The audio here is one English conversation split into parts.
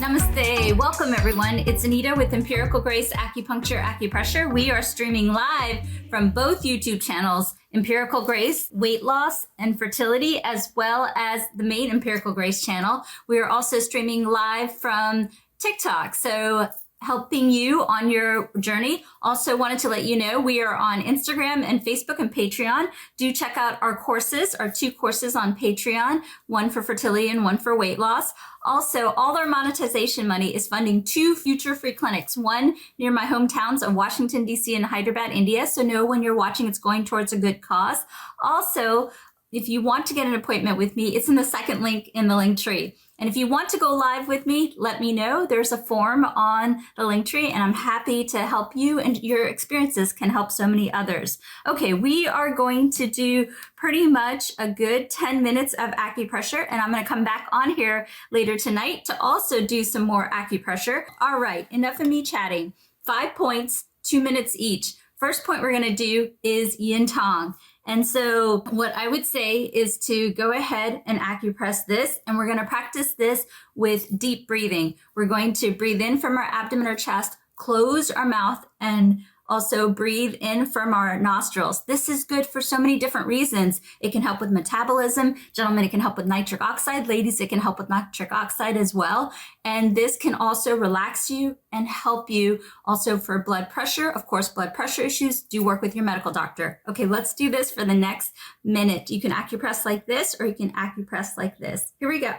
Namaste. Welcome, everyone. It's Anita with Empirical Grace Acupuncture Acupressure. We are streaming live from both YouTube channels, Empirical Grace, Weight Loss, and Fertility, as well as the main Empirical Grace channel. We are also streaming live from TikTok, so helping you on your journey. Also wanted to let you know we are on Instagram and Facebook and Patreon. Do check out our courses, our 2 courses on Patreon, one for fertility and one for weight loss. Also, all our monetization money is funding 2 future free clinics, one near my hometowns of Washington, D.C. and Hyderabad, India. So know when you're watching, it's going towards a good cause. Also, if you want to get an appointment with me, it's in the second link in the link tree. And if you want to go live with me, let me know. There's a form on the link tree, and I'm happy to help you, and your experiences can help so many others. Okay, we are going to do pretty much a good 10 minutes of acupressure, and I'm going to come back on here later tonight to also do some more acupressure. All right, enough of me chatting. 5 points, 2 minutes each. First point we're going to do is yin tong. And so what I would say is to go ahead and acupress this, and we're going to practice this with deep breathing. We're going to breathe in from our abdomen or chest, close our mouth, and also breathe in from our nostrils. This is good for so many different reasons. It can help with metabolism. Gentlemen, it can help with nitric oxide. Ladies, it can help with nitric oxide as well. And this can also relax you and help you also for blood pressure. Of course, blood pressure issues, do work with your medical doctor. Okay, let's do this for the next minute. You can acupress like this, or you can acupress like this. Here we go.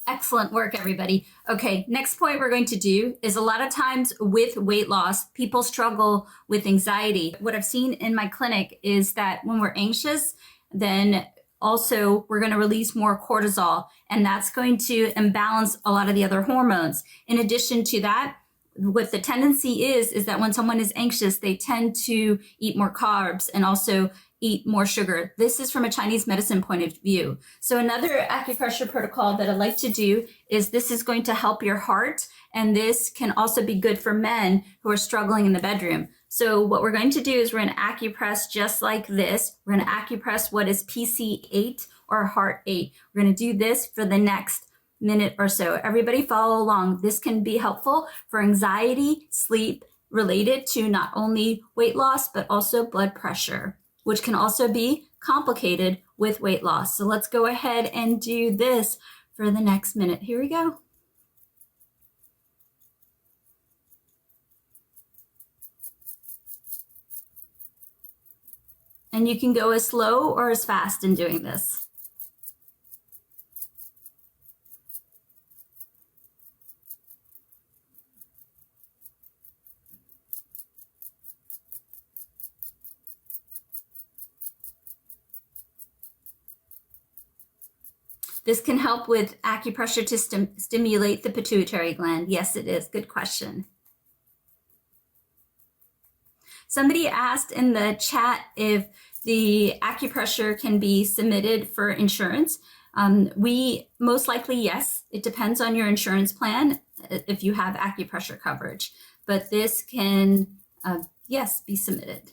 Excellent work, everybody. Okay, next point we're going to do is a lot of times with weight loss, people struggle with anxiety. What I've seen in my clinic is that when we're anxious, then also we're going to release more cortisol, and that's going to imbalance a lot of the other hormones. In addition to that, what the tendency is that when someone is anxious, they tend to eat more carbs and also eat more sugar. This is from a Chinese medicine point of view. So another acupressure protocol that I like to do is this is going to help your heart, and this can also be good for men who are struggling in the bedroom. So what we're going to do is we're going to acupress just like this. We're going to acupress what is PC8 or heart 8. We're going to do this for the next minute or so. Everybody follow along. This can be helpful for anxiety, sleep, related to not only weight loss, but also blood pressure, which can also be complicated with weight loss. So let's go ahead and do this for the next minute. Here we go. And you can go as slow or as fast in doing this. This can help with acupressure to stimulate the pituitary gland. Yes, it is. Good question. Somebody asked in the chat if the acupressure can be submitted for insurance. We most likely, yes. It depends on your insurance plan if you have acupressure coverage. But this can, yes, be submitted.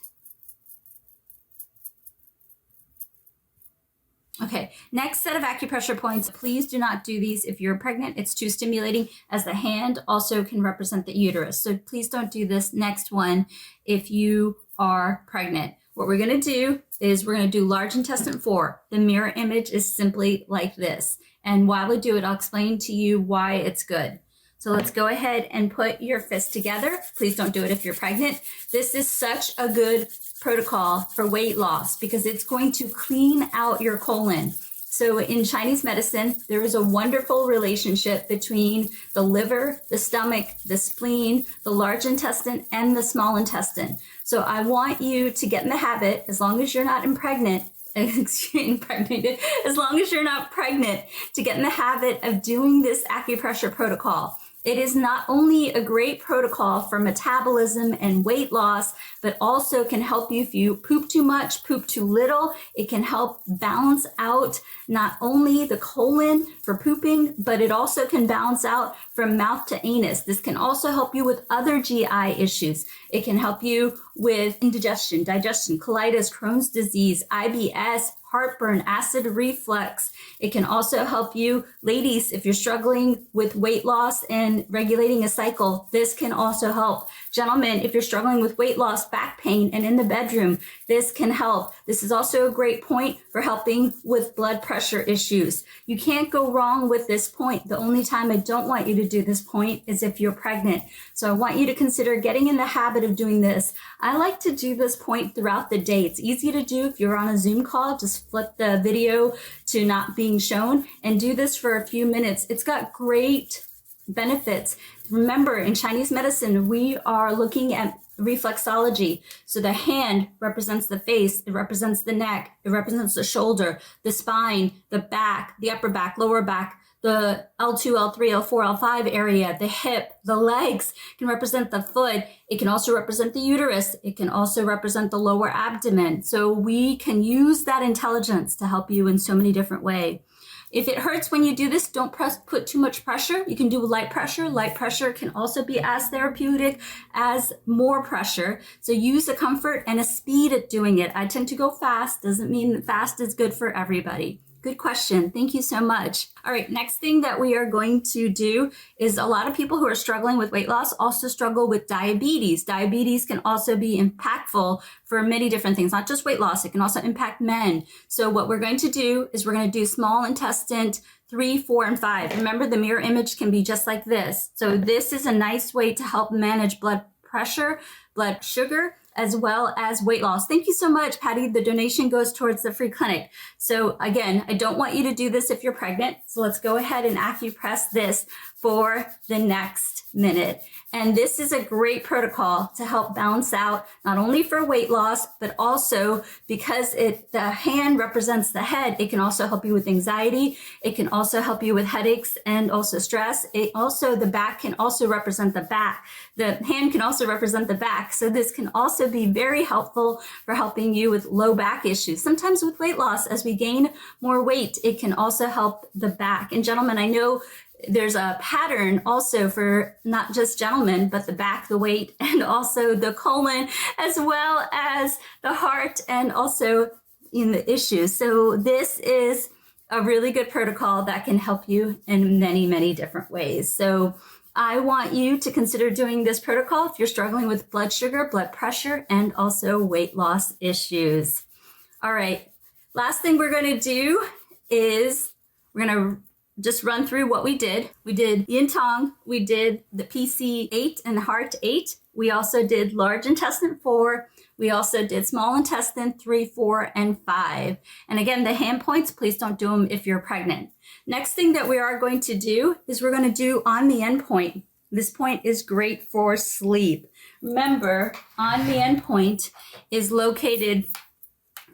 Okay, next set of acupressure points. Please do not do these if you're pregnant. It's too stimulating, as the hand also can represent the uterus. So please don't do this next one if you are pregnant. What we're going to do is we're going to do large intestine 4. The mirror image is simply like this. And while we do it, I'll explain to you why it's good. So let's go ahead and put your fists together. Please don't do it if you're pregnant. This is such a good protocol for weight loss because it's going to clean out your colon. So in Chinese medicine, there is a wonderful relationship between the liver, the stomach, the spleen, the large intestine, and the small intestine. So I want you to get in the habit, as long as you're not impregnated, as long as you're not pregnant, to get in the habit of doing this acupressure protocol. It is not only a great protocol for metabolism and weight loss, but also can help you if you poop too much, poop too little. It can help balance out not only the colon for pooping, but it also can balance out from mouth to anus. This can also help you with other GI issues. It can help you with indigestion, digestion, colitis, Crohn's disease, IBS, heartburn, acid reflux. It can also help you, ladies, if you're struggling with weight loss and regulating a cycle, this can also help. Gentlemen, if you're struggling with weight loss, back pain, and in the bedroom, this can help. This is also a great point for helping with blood pressure issues. You can't go wrong with this point. The only time I don't want you to do this point is if you're pregnant. So I want you to consider getting in the habit of doing this. I like to do this point throughout the day. It's easy to do if you're on a Zoom call. Just flip the video to not being shown and do this for a few minutes. It's got great benefits. Remember, in Chinese medicine, we are looking at reflexology. So the hand represents the face, it represents the neck, it represents the shoulder, the spine, the back, the upper back, lower back, the L2, L3, L4, L5 area, the hip, the legs can represent the foot. It can also represent the uterus. It can also represent the lower abdomen. So we can use that intelligence to help you in so many different ways. If it hurts when you do this, don't put too much pressure. You can do light pressure. Light pressure can also be as therapeutic as more pressure. So use a comfort and a speed at doing it. I tend to go fast. Doesn't mean that fast is good for everybody. Good question. Thank you so much. All right, next thing that we are going to do is a lot of people who are struggling with weight loss also struggle with diabetes. Diabetes can also be impactful for many different things, not just weight loss. It can also impact men. So what we're going to do is we're going to do small intestine 3, 4, and 5. Remember, the mirror image can be just like this. So this is a nice way to help manage blood pressure, blood sugar, as well as weight loss. Thank you so much, Patty. The donation goes towards the free clinic. So again, I don't want you to do this if you're pregnant. So let's go ahead and acupress this for the next minute. And this is a great protocol to help balance out, not only for weight loss, but also because the hand represents the head, it can also help you with anxiety. It can also help you with headaches and also stress. The back can also represent the back. The hand can also represent the back. So this can also be very helpful for helping you with low back issues. Sometimes with weight loss, as we gain more weight, it can also help the back. And gentlemen, I know there's a pattern also for not just gentlemen, but the back, the weight, and also the colon, as well as the heart, and also in the issues. So this is a really good protocol that can help you in many, many different ways. So I want you to consider doing this protocol if you're struggling with blood sugar, blood pressure, and also weight loss issues. All right. Last thing we're going to do is we're going to just run through what we did. We did yin tong. We did the PC8 and heart 8. We also did large intestine 4. We also did small intestine 3, 4, and 5. And again, the hand points, please don't do them if you're pregnant. Next thing that we are going to do is we're going to do on the end point. This point is great for sleep. Remember, on the end point is located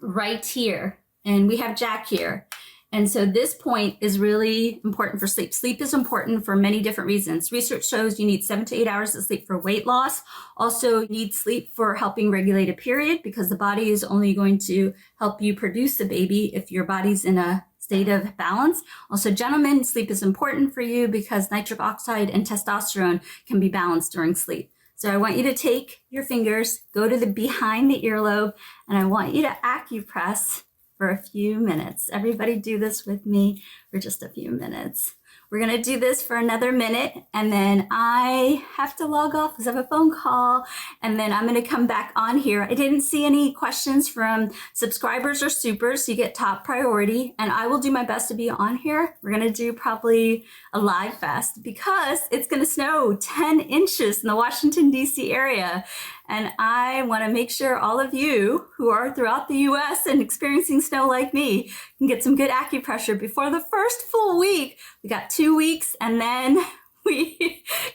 right here, and we have Jack here. And so this point is really important for sleep. Sleep is important for many different reasons. Research shows you need 7 to 8 hours of sleep for weight loss. Also, you need sleep for helping regulate a period, because the body is only going to help you produce the baby if your body's in a state of balance. Also, gentlemen, sleep is important for you because nitric oxide and testosterone can be balanced during sleep. So I want you to take your fingers, go to the behind the earlobe, and I want you to acupress for a few minutes. Everybody do this with me for just a few minutes. We're going to do this for another minute, and then I have to log off because I have a phone call, and then I'm going to come back on here. I didn't see any questions from subscribers or supers, so you get top priority, and I will do my best to be on here. We're going to do probably a live fast because it's going to snow 10 inches in the Washington, D.C. area. And I want to make sure all of you who are throughout the U.S. and experiencing snow like me can get some good acupressure before the first full week. We got 2 weeks, and then we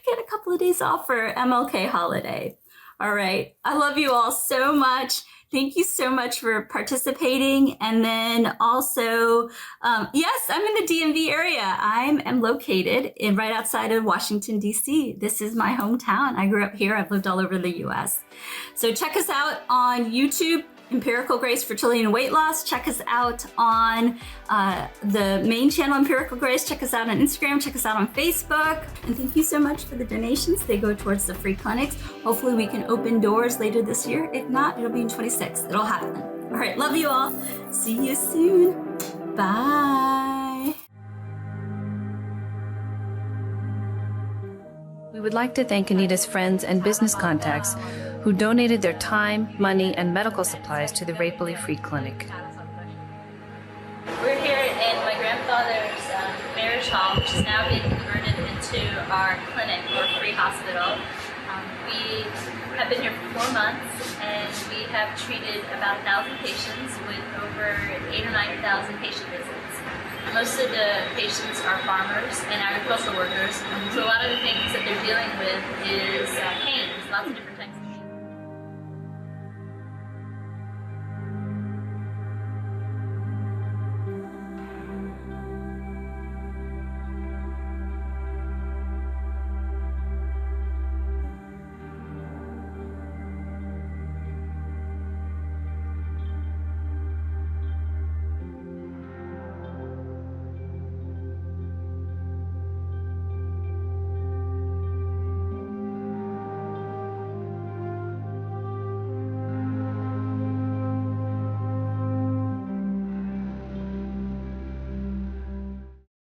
get a couple of days off for MLK holiday. All right. I love you all so much. Thank you so much for participating. And then also, yes, I'm in the DMV area. I am located right outside of Washington, D.C. This is my hometown. I grew up here. I've lived all over the U.S. So check us out on YouTube, Empirical Grace Fertility and Weight Loss. Check us out on the main channel, Empirical Grace. Check us out on Instagram. Check us out on Facebook. And thank you so much for the donations. They go towards the free clinics. Hopefully we can open doors later this year. If not, it'll be in 26. It'll happen. All right. Love you all. See you soon. Bye. We would like to thank Anita's friends and business contacts who donated their time, money, and medical supplies to the Rapely Free Clinic. We're here in my grandfather's marriage hall, which is now being converted into our clinic or free hospital. We have been here for 4 months, and we have treated about 1,000 patients with over 8,000 or 9,000 patient visits. Most of the patients are farmers and agricultural workers, so a lot of the things that they're dealing with is pains, lots of different